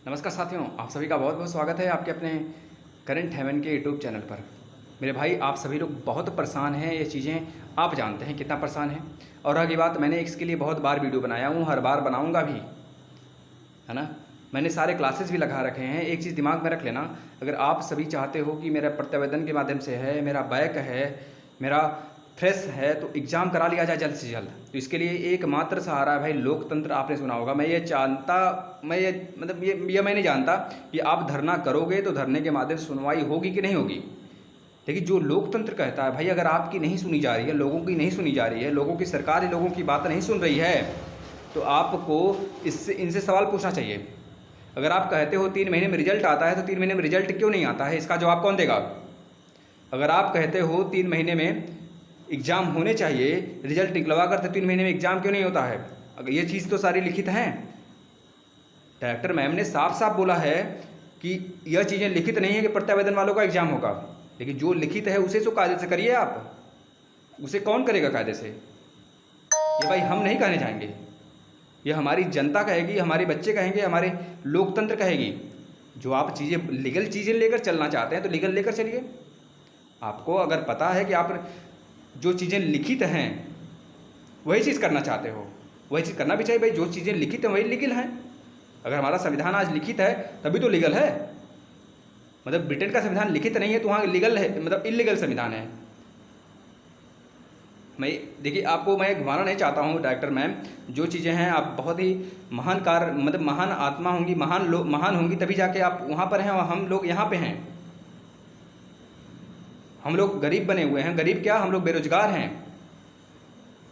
नमस्कार साथियों, आप सभी का बहुत बहुत स्वागत है आपके अपने करंट हेवन के यूट्यूब चैनल पर। मेरे भाई, आप सभी लोग बहुत परेशान हैं। ये चीज़ें आप जानते हैं कितना परेशान हैं। और रही बात, मैंने इसके लिए बहुत बार वीडियो बनाया हूँ, हर बार बनाऊँगा भी, है ना। मैंने सारे क्लासेस भी लगा रखे हैं। एक चीज़ दिमाग में रख लेना, अगर आप सभी चाहते हो कि मेरा प्रत्यावेदन के माध्यम से है, मेरा बैक है, मेरा फ्रेश है, तो एग्ज़ाम करा लिया जाए जल्द से जल्द। तो इसके लिए एकमात्र सहारा है भाई लोकतंत्र। आपने सुना होगा, मैं ये जानता, मैं ये मतलब ये मैं नहीं जानता कि आप धरना करोगे तो धरने के माध्यम से सुनवाई होगी कि नहीं होगी। लेकिन जो लोकतंत्र कहता है भाई, अगर आपकी नहीं सुनी जा रही है, लोगों की नहीं सुनी जा रही है, लोगों की सरकार ही लोगों की बात नहीं सुन रही है, तो आपको इनसे सवाल पूछना चाहिए। अगर आप कहते हो 3 महीने में रिजल्ट आता है, तो 3 महीने में रिजल्ट क्यों नहीं आता है, इसका जवाब कौन देगा। अगर आप कहते हो 3 महीने में एग्ज़ाम होने चाहिए, रिजल्ट निकलवा कर, तो 3 महीने में एग्ज़ाम क्यों नहीं होता है। अगर ये चीज़ तो सारी लिखित हैं। डायरेक्टर मैम ने साफ साफ बोला है कि यह चीज़ें लिखित नहीं है कि प्रत्यावेदन वालों का एग्ज़ाम होगा, लेकिन जो लिखित है उसे तो कायदे से करिए आप। उसे कौन करेगा कायदे से, ये भाई हम नहीं कहने जाएंगे, ये हमारी जनता कहेगी, हमारे बच्चे कहेंगे, हमारे लोकतंत्र कहेगी। जो आप चीज़ें लीगल चीज़ें लेकर चलना चाहते हैं तो लीगल लेकर चलिए। आपको अगर पता है कि आप जो चीज़ें लिखित हैं वही चीज़ करना चाहते हो, वही चीज़ करना भी चाहिए भाई। जो चीज़ें लिखित हैं वही लीगल हैं। अगर हमारा संविधान आज लिखित है तभी तो लीगल है। मतलब ब्रिटेन का संविधान लिखित नहीं है तो वहाँ लीगल है, मतलब इलीगल संविधान है। मैं देखिए, आपको मैं घुमाना नहीं चाहता हूँ डायरेक्टर मैम। जो चीज़ें हैं, आप बहुत ही महान कार्य, मतलब महान आत्मा होंगी, महान होंगी, तभी जाके आप वहाँ पर हैं और हम लोग यहाँ पे हैं। हम लोग गरीब बने हुए हैं। गरीब क्या, हम लोग बेरोजगार हैं,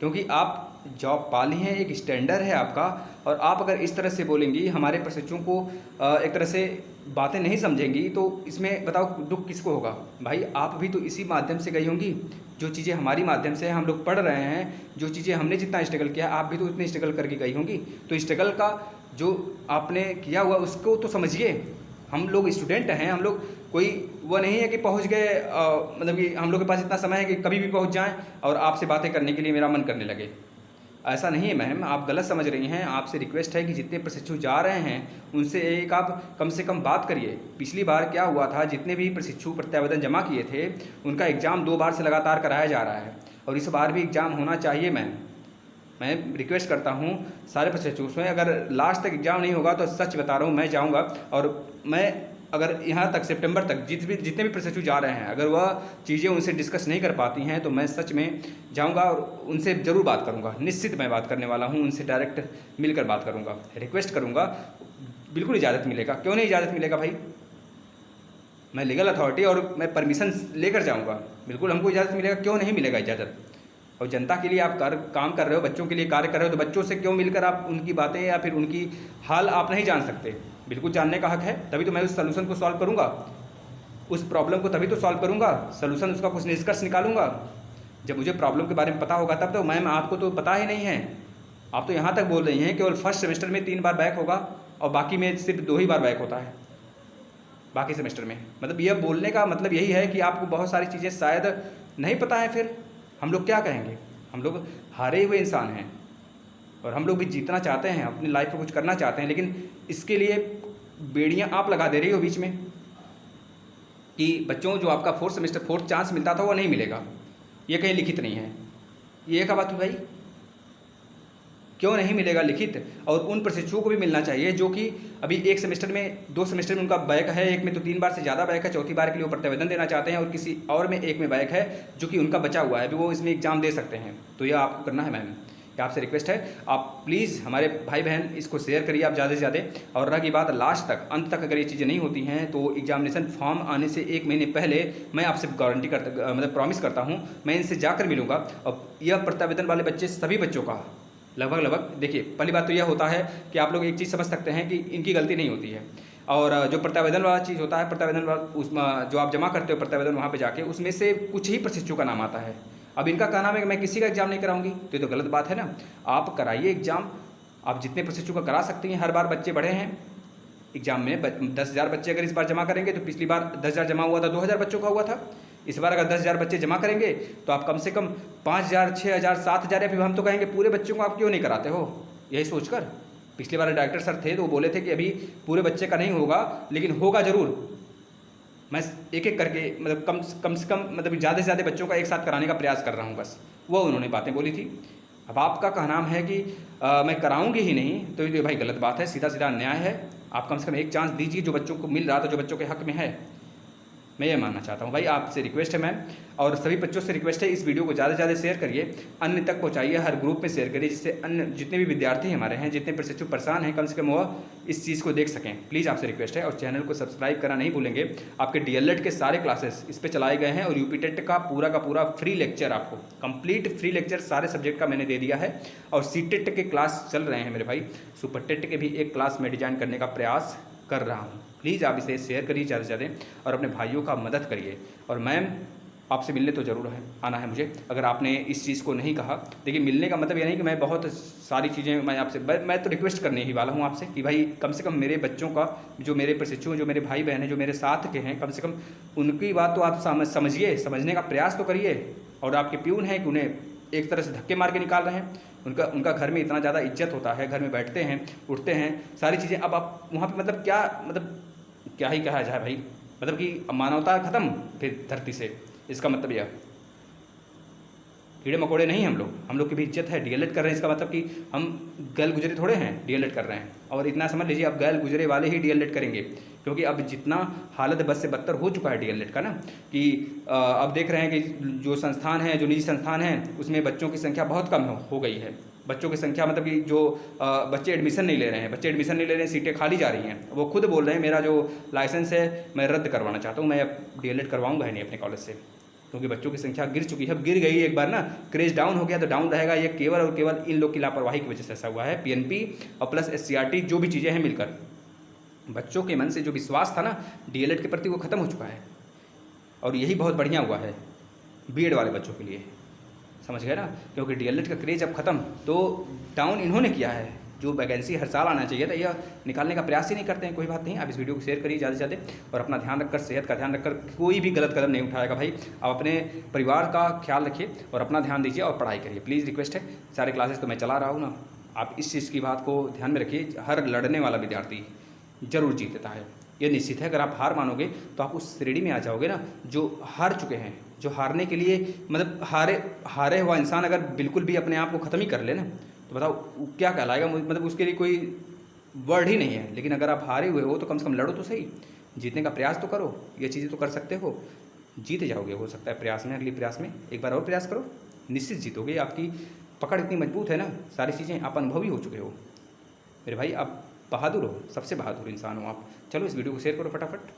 क्योंकि आप जॉब पा ली हैं, एक स्टैंडर्ड है आपका। और आप अगर इस तरह से बोलेंगी, हमारे प्रशिक्षुओं को एक तरह से बातें नहीं समझेंगी, तो इसमें बताओ दुख किसको होगा। भाई आप भी तो इसी माध्यम से गई होंगी। जो चीज़ें हमारी माध्यम से हम लोग पढ़ रहे हैं, जो चीज़ें हमने जितना स्ट्रगल किया, आप भी तो उतनी स्ट्रगल करके गई होंगी। तो स्ट्रगल का जो आपने किया हुआ उसको तो समझिए। हम लोग स्टूडेंट हैं, हम लोग कोई वो नहीं है कि पहुंच गए, मतलब कि हम लोग के पास इतना समय है कि कभी भी पहुंच जाएं और आपसे बातें करने के लिए मेरा मन करने लगे। ऐसा नहीं है मैम, आप गलत समझ रही हैं। आपसे रिक्वेस्ट है कि जितने प्रशिक्षु जा रहे हैं उनसे एक आप कम से कम बात करिए। पिछली बार क्या हुआ था, जितने भी प्रशिक्षु प्रत्यावेदन जमा किए थे उनका एग्ज़ाम 2 बार से लगातार कराया जा रहा है, और इस बार भी एग्ज़ाम होना चाहिए मैम। मैं रिक्वेस्ट करता हूँ सारे प्रशिक्षुओं से, अगर लास्ट तक एग्ज़ाम नहीं होगा तो सच बता रहा हूँ, मैं जाऊँगा। और मैं अगर यहाँ तक सितंबर तक जितने भी प्रशिक्षु जा रहे हैं, अगर वह चीज़ें उनसे डिस्कस नहीं कर पाती हैं, तो मैं सच में जाऊँगा और उनसे ज़रूर बात करूँगा। निश्चित मैं बात करने वाला हूँ, उनसे डायरेक्ट मिलकर बात करूँगा, रिक्वेस्ट करूँगा। बिल्कुल इजाज़त मिलेगा, क्यों नहीं इजाज़त मिलेगा भाई। मैं लीगल अथॉरिटी और मैं परमिशन लेकर जाऊँगा, बिल्कुल हमको इजाज़त मिलेगा, क्यों नहीं मिलेगा इजाज़त। और जनता के लिए आप काम कर रहे हो, बच्चों के लिए कार्य कर रहे हो, तो बच्चों से क्यों मिलकर आप उनकी बातें या फिर उनकी हाल आप नहीं जान सकते। बिल्कुल जानने का हक है, तभी तो मैं उस सलूशन को सॉल्व करूँगा, उस प्रॉब्लम को तभी तो सॉल्व करूँगा, सलूशन उसका कुछ निष्कर्ष निकालूंगा। जब मुझे प्रॉब्लम के बारे में पता होगा तब तो। मैम आपको तो पता ही नहीं है, आप तो यहाँ तक बोल रही हैं केवल फर्स्ट सेमेस्टर में 3 बार बैक होगा और बाकी में सिर्फ 2 ही बार बैक होता है बाकी सेमेस्टर में। मतलब यह बोलने का मतलब यही है कि आपको बहुत सारी चीज़ें शायद नहीं पता है। फिर हम लोग क्या कहेंगे, हम लोग हारे हुए इंसान हैं और हम लोग भी जीतना चाहते हैं, अपनी लाइफ में कुछ करना चाहते हैं, लेकिन इसके लिए बेड़ियां आप लगा दे रही हो बीच में कि बच्चों जो आपका 4th सेमेस्टर 4th चांस मिलता था वो नहीं मिलेगा। ये कहीं लिखित नहीं है। ये क्या बात हुई भाई, क्यों नहीं मिलेगा लिखित। और उन प्रशिक्षुओं को भी मिलना चाहिए जो कि अभी 1 सेमेस्टर में 2 सेमेस्टर में उनका बैक है, एक में तो 3 बार से ज़्यादा बैक है, चौथी बार के लिए वो प्रत्यावेदन देना चाहते हैं, और किसी और में एक में बैक है जो कि उनका बचा हुआ है, अभी वो इसमें एग्ज़ाम दे सकते हैं। तो यह आपको करना है मैम, ये आपसे रिक्वेस्ट है। आप प्लीज़ हमारे भाई बहन इसको शेयर करिए आप ज़्यादा से ज़्यादा। और रही बात लास्ट तक, अंत तक अगर ये चीज़ें नहीं होती हैं तो एग्जामिनेशन फॉर्म आने से 1 महीने पहले मैं आपसे गारंटी करता, मतलब प्रॉमिस करता हूँ, मैं इनसे जाकर मिलूँगा। और यह प्रत्यावेदन वाले बच्चे सभी बच्चों का लगभग देखिए, पहली बात तो यह होता है कि आप लोग एक चीज़ समझ सकते हैं कि इनकी गलती नहीं होती है। और जो प्रत्यावेदन वाला चीज़ होता है, प्रत्यावेदन वाला उसमें जो आप जमा करते हो प्रत्यावेदन वहाँ पे जाके, उसमें से कुछ ही प्रशिक्षु का नाम आता है। अब इनका कहना है कि मैं किसी का एग्ज़ाम नहीं कराऊंगी, तो ये तो गलत बात है ना। आप कराइए एग्ज़ाम, आप जितने प्रशिक्षु का करा सकती हैं। हर बार बच्चे बढ़े हैं एग्ज़ाम में, 10,000 बच्चे अगर इस बार जमा करेंगे, तो पिछली बार 10,000 जमा हुआ था, 2,000 बच्चों का हुआ था। इस बार अगर 10,000 बच्चे जमा करेंगे तो आप कम से कम 5,000, 6,000, 7,000, या फिर हम तो कहेंगे पूरे बच्चों को आप क्यों नहीं कराते हो, यही सोचकर। पिछली बार डायरेक्टर सर थे तो वो बोले थे कि अभी पूरे बच्चे का नहीं होगा, लेकिन होगा ज़रूर। मैं एक एक करके मतलब कम से कम मतलब ज़्यादा से ज़्यादा बच्चों का एक साथ कराने का प्रयास कर रहा हूँ, बस वो उन्होंने बातें बोली थी। अब आपका कहना है कि मैं कराऊंगी ही नहीं, तो ये भाई गलत बात है, सीधा सीधा अन्याय है। आप कम से कम एक चांस दीजिए, जो बच्चों को मिल रहा था, जो बच्चों के हक में है। मैं ये मानना चाहता हूँ भाई, आपसे रिक्वेस्ट है मैम, और सभी बच्चों से रिक्वेस्ट है, इस वीडियो को ज़्यादा से ज़्यादा शेयर करिए, अन्य तक पहुँचाइए, हर ग्रुप में शेयर करिए, जिससे अन्य जितने भी विद्यार्थी हमारे हैं, जितने प्रशिक्षु परेशान हैं, कम से कम वह इस चीज़ को देख सकें। प्लीज़ आपसे रिक्वेस्ट है, और चैनल को सब्सक्राइब करना नहीं भूलेंगे। आपके DLED के सारे क्लासेस इस पर चलाए गए हैं, और UP टेट का पूरा फ्री लेक्चर, आपको कंप्लीट फ्री लेक्चर सारे सब्जेक्ट का मैंने दे दिया है। और CTET के क्लास चल रहे हैं मेरे भाई, सुपर टेट के भी एक क्लास में डिजाइन करने का प्रयास कर रहा हूँ। प्लीज़ आप इसे शेयर करिए ज़्यादा से ज़्यादा, और अपने भाइयों का मदद करिए। और मैम आपसे मिलने तो ज़रूर है, आना है मुझे। अगर आपने इस चीज़ को नहीं कहा, देखिए मिलने का मतलब ये नहीं कि मैं बहुत सारी चीज़ें मैं आपसे, मैं तो रिक्वेस्ट करने ही वाला हूँ आपसे कि भाई कम से कम मेरे बच्चों का, जो मेरे प्रशिक्षु, जो मेरे भाई बहन हैं, जो मेरे साथ के हैं, कम से कम उनकी बात तो आप समझिए, समझने का प्रयास तो करिए। और आपके प्यून हैं कि उन्हें एक तरह से धक्के मार के निकाल रहे हैं, उनका घर में इतना ज़्यादा इज्जत होता है, घर में बैठते हैं, उठते हैं, सारी चीज़ें। अब आप वहाँ पे मतलब क्या ही कहा जाए भाई, मतलब कि मानवता खत्म फिर धरती से। इसका मतलब यह कीड़े मकोड़े नहीं हम लोग की भी इज्जत है। DLED कर रहे हैं, इसका मतलब कि हम गैल गुजरे थोड़े हैं, DLED कर रहे हैं। और इतना समझ लीजिए, अब गैल गुजरे वाले ही DLED करेंगे, क्योंकि अब जितना हालत बद से बदतर हो चुका है DLED का ना, कि अब देख रहे हैं कि जो संस्थान हैं, जो निजी संस्थान हैं, उसमें बच्चों की संख्या बहुत कम हो गई है। बच्चों की संख्या मतलब कि जो बच्चे एडमिशन नहीं ले रहे हैं, सीटें खाली जा रही हैं। वो खुद बोल रहे हैं मेरा जो लाइसेंस है मैं रद्द करवाना चाहता हूँ, मैं अब DLED करवाऊँगा ही नहीं अपने कॉलेज से, क्योंकि बच्चों की संख्या गिर चुकी है। अब गिर गई एक बार ना, क्रेज डाउन हो गया तो डाउन रहेगा। ये केवल और केवल इन लोग की लापरवाही की वजह से ऐसा हुआ है। PNP और प्लस SCRT जो भी चीज़ें हैं मिलकर, बच्चों के मन से जो विश्वास था ना DLED के प्रति, वो ख़त्म हो चुका है। और यही बहुत बढ़िया हुआ है BED वाले बच्चों के लिए, समझ गए ना, क्योंकि DLED का क्रेज अब ख़त्म, तो डाउन इन्होंने किया है। जो वैकेंसी हर साल आना चाहिए था, यह निकालने का प्रयास ही नहीं करते हैं। कोई बात नहीं, आप इस वीडियो को शेयर करिए ज़्यादा से ज़्यादा, और अपना ध्यान रखकर, सेहत का ध्यान रखकर कोई भी गलत कदम नहीं उठाएगा भाई। आप अपने परिवार का ख्याल रखिए और अपना ध्यान दीजिए और पढ़ाई करिए, प्लीज़ रिक्वेस्ट है। सारे क्लासेस तो मैं चला रहा हूँ ना, आप इस चीज़ की बात को ध्यान में रखिए। हर लड़ने वाला विद्यार्थी जरूर जीतता है, ये निश्चित है। अगर आप हार मानोगे तो आप उस श्रेणी में आ जाओगे ना जो हार चुके हैं, जो हारने के लिए मतलब हारे हुआ इंसान अगर बिल्कुल भी अपने आप को ख़त्म ही कर ले ना, तो बताओ क्या कहलाएगा, मतलब उसके लिए कोई वर्ड ही नहीं है। लेकिन अगर आप हारे हुए हो तो कम से कम लड़ो तो सही, जीतने का प्रयास तो करो, ये चीज़ें तो कर सकते हो, जीत जाओगे हो सकता है प्रयास में। अगले प्रयास में एक बार और प्रयास करो, निश्चित जीतोगे। आपकी पकड़ इतनी मजबूत है ना, सारी चीज़ें आप अनुभवी हो चुके हो मेरे भाई, आप बहादुर हो, सबसे बहादुर इंसान हो आप। चलो इस वीडियो को शेयर करो फटाफट।